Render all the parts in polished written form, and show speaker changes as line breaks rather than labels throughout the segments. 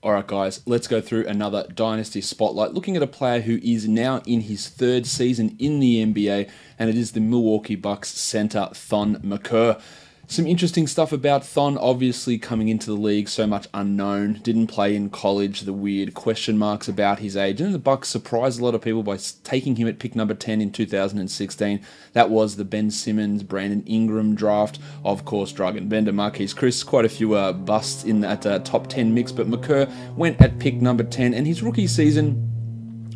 Alright guys, let's go through another Dynasty Spotlight, looking at a player who is now in his third season in the NBA, and it is the Milwaukee Bucks center, Thon Maker. Some interesting stuff about Thon, obviously coming into the league, so much unknown, didn't play in college, the weird question marks about his age, and the Bucks surprised a lot of people by taking him at pick number 10 in 2016. That was the Ben Simmons, Brandon Ingram draft, of course, Dragan Bender, Marquise Chris, quite a few busts in that top 10 mix, but Maker went at pick number 10, and his rookie season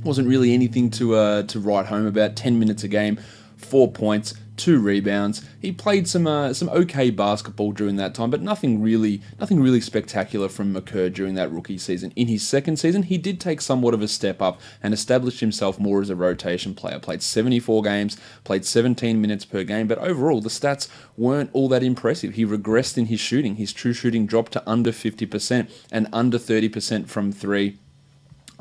wasn't really anything to write home about. 10 minutes a game, 4 points, 2 rebounds. He played some okay basketball during that time, but nothing really spectacular from Maker during that rookie season. In his second season, he did take somewhat of a step up and established himself more as a rotation player. Played 74 games, played 17 minutes per game, but overall the stats weren't all that impressive. He regressed in his shooting. His true shooting dropped to under 50% and under 30% from 3.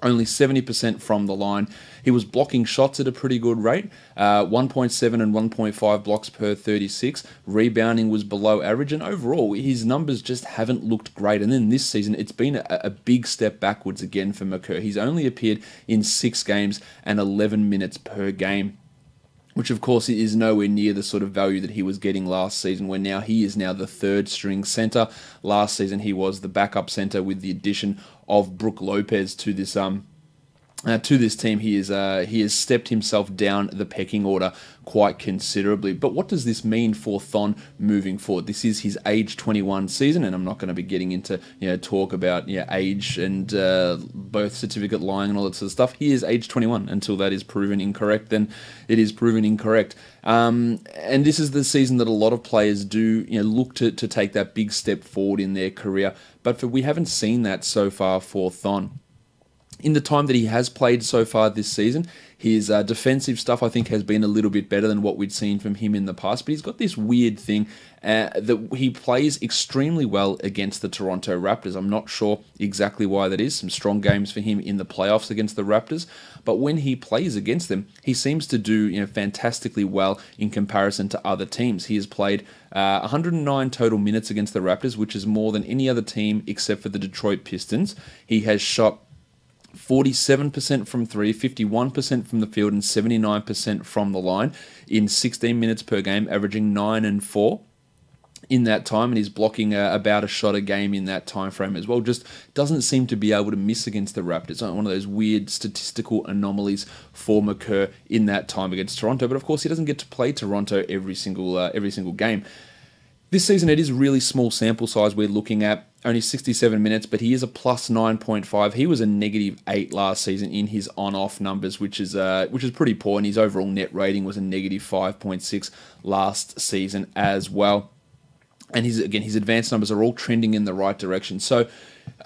Only 70% from the line. He was blocking shots at a pretty good rate, 1.7 and 1.5 blocks per 36. Rebounding was below average, and overall, his numbers just haven't looked great. And then this season, it's been a big step backwards again for Maker. He's only appeared in 6 games and 11 minutes per game, which of course is nowhere near the sort of value that he was getting last season, where now he is now the third string center. Last season he was the backup center with the addition of Brook Lopez to this team. He has stepped himself down the pecking order quite considerably. But what does this mean for Thon moving forward? This is his age 21 season, and I'm not going to be getting into talk about age and birth certificate lying and all that sort of stuff. He is age 21. Until that is proven incorrect, then it is proven incorrect. And this is the season that a lot of players do look to take that big step forward in their career. But we haven't seen that so far for Thon. In the time that he has played so far this season, his defensive stuff, I think, has been a little bit better than what we'd seen from him in the past. But he's got this weird thing that he plays extremely well against the Toronto Raptors. I'm not sure exactly why that is. Some strong games for him in the playoffs against the Raptors. But when he plays against them, he seems to do fantastically well in comparison to other teams. He has played 109 total minutes against the Raptors, which is more than any other team except for the Detroit Pistons. He has shot 47% from 3, 51% from the field, and 79% from the line in 16 minutes per game, averaging 9 and 4 in that time, and he's blocking about a shot a game in that time frame as well. Just doesn't seem to be able to miss against the Raptors. One of those weird statistical anomalies for Maker in that time against Toronto. But of course, he doesn't get to play Toronto every single game. This season, it is really small sample size we're looking at, only 67 minutes, but he is a plus 9.5. He was a negative 8 last season in his on-off numbers, which is pretty poor, and his overall net rating was a negative 5.6 last season as well. And his advanced numbers are all trending in the right direction. So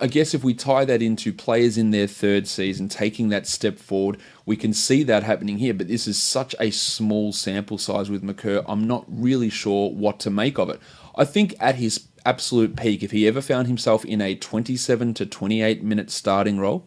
I guess if we tie that into players in their third season taking that step forward, we can see that happening here. But this is such a small sample size with Maker, I'm not really sure what to make of it. I think at his absolute peak, if he ever found himself in a 27 to 28 minute starting role,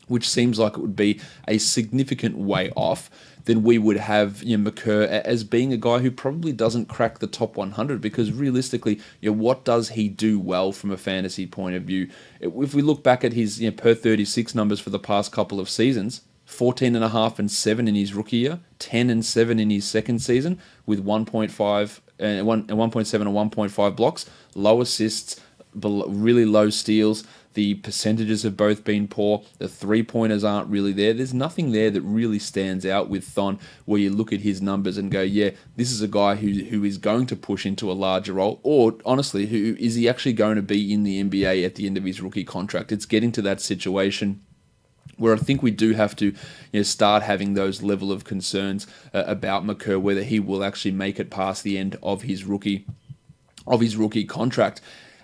which seems like it would be a significant way off, then we would have Maker as being a guy who probably doesn't crack the top 100, because realistically, what does he do well from a fantasy point of view? If we look back at his per 36 numbers for the past couple of seasons, 14.5 and 7 in his rookie year, 10 and 7 in his second season, with 1.5 and 1.7 and 1.5 blocks, low assists, really low steals. The percentages have both been poor. The three-pointers aren't really there. There's nothing there that really stands out with Thon, where you look at his numbers and go, yeah, this is a guy who is going to push into a larger role, or honestly, who is he actually going to be in the NBA at the end of his rookie contract? It's getting to that situation where I think we do have to start having those level of concerns about Maker, whether he will actually make it past the end of his rookie contract.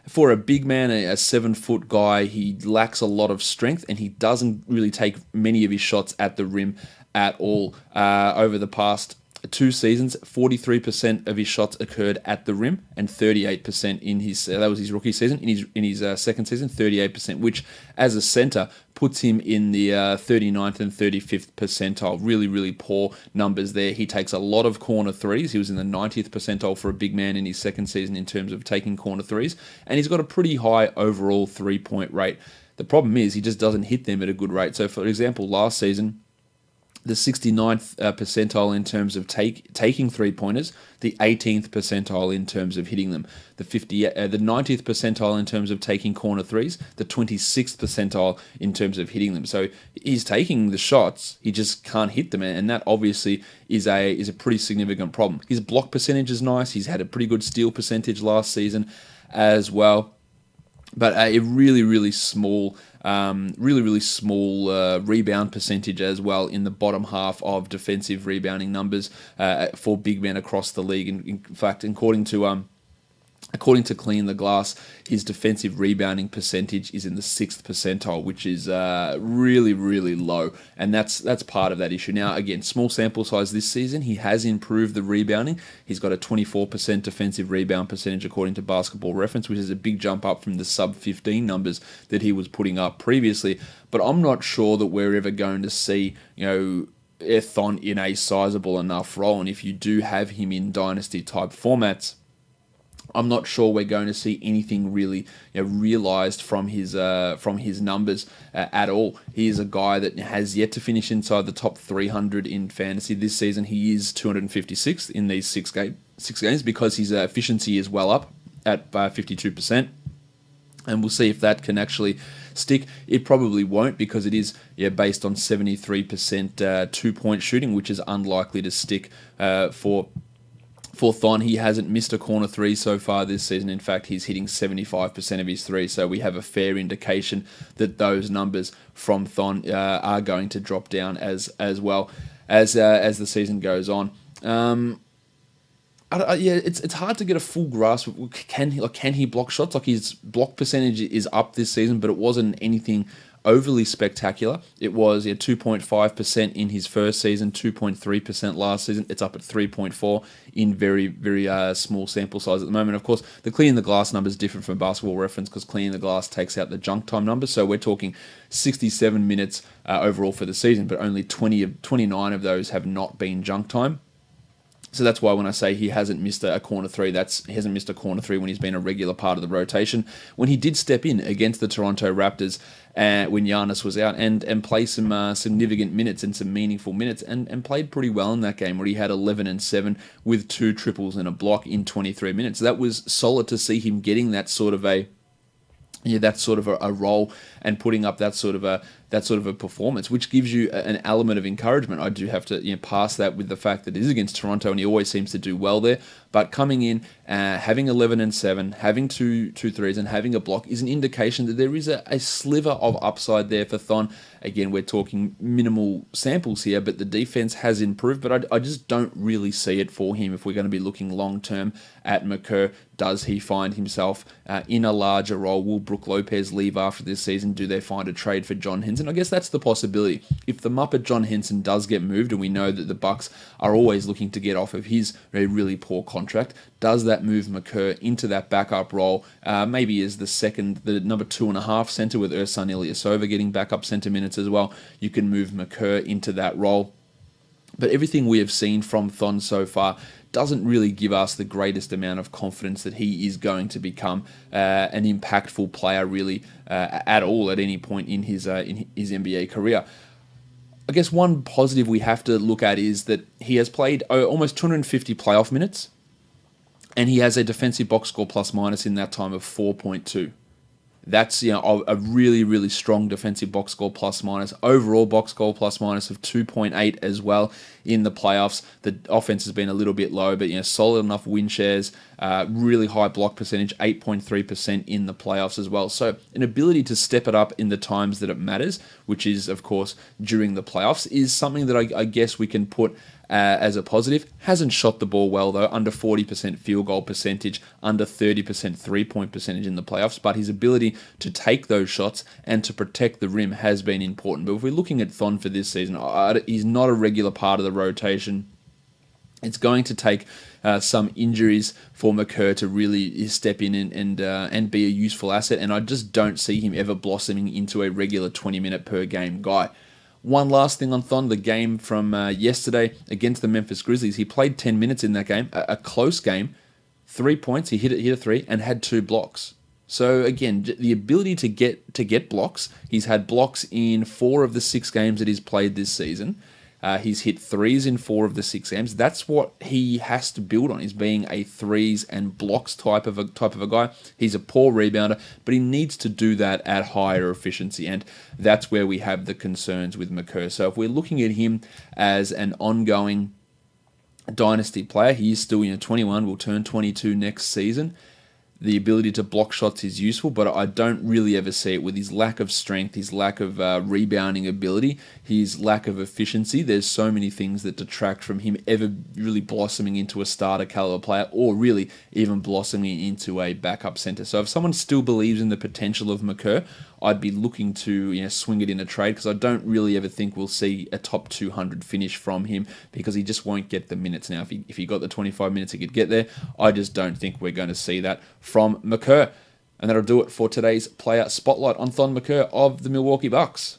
For a big man, a 7-foot guy, he lacks a lot of strength, and he doesn't really take many of his shots at the rim at all. Over the past 2 seasons, 43% of his shots occurred at the rim, and 38% in his that was his rookie season. In his second season, 38%, which as a center puts him in the 39th and 35th percentile. Really, really poor numbers there. He takes a lot of corner threes. He was in the 90th percentile for a big man in his second season in terms of taking corner threes, and he's got a pretty high overall three-point rate. The problem is he just doesn't hit them at a good rate. So, for example, last season, the 69th percentile in terms of taking three-pointers, the 18th percentile in terms of hitting them, the 90th percentile in terms of taking corner threes, the 26th percentile in terms of hitting them. So he's taking the shots, he just can't hit them, and that obviously is a pretty significant problem. His block percentage is nice. He's had a pretty good steal percentage last season as well. But a really small rebound percentage as well in the bottom half of defensive rebounding numbers for big men across the league. In fact, according to Clean the Glass, his defensive rebounding percentage is in the 6th percentile, which is really low, and that's part of that issue. Now, again, small sample size this season, he has improved the rebounding. He's got a 24% defensive rebound percentage according to Basketball Reference, which is a big jump up from the sub-15 numbers that he was putting up previously. But I'm not sure that we're ever going to see, Thon in a sizable enough role, and if you do have him in dynasty-type formats, I'm not sure we're going to see anything really realized from his numbers at all. He is a guy that has yet to finish inside the top 300 in fantasy this season. He is 256th in these six games because his efficiency is well up at 52%. And we'll see if that can actually stick. It probably won't, because it is based on 73% two-point shooting, which is unlikely to stick for Thon. He hasn't missed a corner three so far this season. In fact, he's hitting 75% of his threes. So we have a fair indication that those numbers from Thon are going to drop down as well as the season goes on. It's hard to get a full grasp of can he block shots. Like, his block percentage is up this season, but it wasn't anything overly spectacular. It was 2.5% in his first season, 2.3% last season. It's up at 3.4 in very small sample size at the moment. Of course, the Clean the Glass number is different from Basketball Reference because Clean the Glass takes out the junk time numbers. So we're talking 67 minutes overall for the season, but only 29 of those have not been junk time. So that's why when I say he hasn't missed a corner three, he hasn't missed a corner three when he's been a regular part of the rotation. When he did step in against the Toronto Raptors when Giannis was out and play some significant minutes and some meaningful minutes and played pretty well in that game where he had 11 and 7 with 2 triples and a block in 23 minutes. So that was solid to see him getting that sort of a role and putting up that sort of a performance, which gives you an element of encouragement. I do have to pass that with the fact that it is against Toronto and he always seems to do well there. But coming in, having 11 and 7, having two threes and having a block is an indication that there is a sliver of upside there for Thon. Again, we're talking minimal samples here, but the defense has improved. But I just don't really see it for him if we're going to be looking long-term at Maker. Does he find himself in a larger role? Will Brook Lopez leave after this season? Do they find a trade for John Henson? I guess that's the possibility. If the Muppet John Henson does get moved, and we know that the Bucks are always looking to get off of his really poor contract, does that move Maker into that backup role, maybe as the number 2.5 center with Ersan Ilyasova getting backup center minutes as well? You can move Maker into that role. But everything we have seen from Thon so far doesn't really give us the greatest amount of confidence that he is going to become an impactful player really at all at any point in his NBA career. I guess one positive we have to look at is that he has played almost 250 playoff minutes, and he has a defensive box score plus minus in that time of 4.2. That's a really strong defensive box score plus minus. Overall box score plus minus of 2.8 as well in the playoffs. The offense has been a little bit low, but solid enough win shares. Really high block percentage, 8.3% in the playoffs as well. So an ability to step it up in the times that it matters, which is of course during the playoffs, is something that I guess we can put as a positive. Hasn't shot the ball well though, under 40% field goal percentage, under 30% 3-point percentage in the playoffs, but his ability to take those shots and to protect the rim has been important. But if we're looking at Thon for this season, he's not a regular part of the rotation. It's going to take some injuries for Maker to really step in and be a useful asset, and I just don't see him ever blossoming into a regular 20-minute per game guy. One last thing on Thon, the game from yesterday against the Memphis Grizzlies. He played 10 minutes in that game, a close game, 3 points, he hit a 3 and had 2 blocks. So again, the ability to get blocks. He's had blocks in 4 of the 6 games that he's played this season. He's hit threes in 4 of the 6 games. That's what he has to build on, is being a threes and blocks type of a guy. He's a poor rebounder, but he needs to do that at higher efficiency, and that's where we have the concerns with Maker. So if we're looking at him as an ongoing dynasty player, he is still 21, will turn 22 next season. The ability to block shots is useful, but I don't really ever see it with his lack of strength, his lack of rebounding ability, his lack of efficiency. There's so many things that detract from him ever really blossoming into a starter caliber player, or really even blossoming into a backup center. So if someone still believes in the potential of Maker, I'd be looking to swing it in a trade, because I don't really ever think we'll see a top 200 finish from him, because he just won't get the minutes. Now, if he got the 25 minutes, he could get there. I just don't think we're going to see that from Maker. And that'll do it for today's player spotlight on Thon Maker of the Milwaukee Bucks.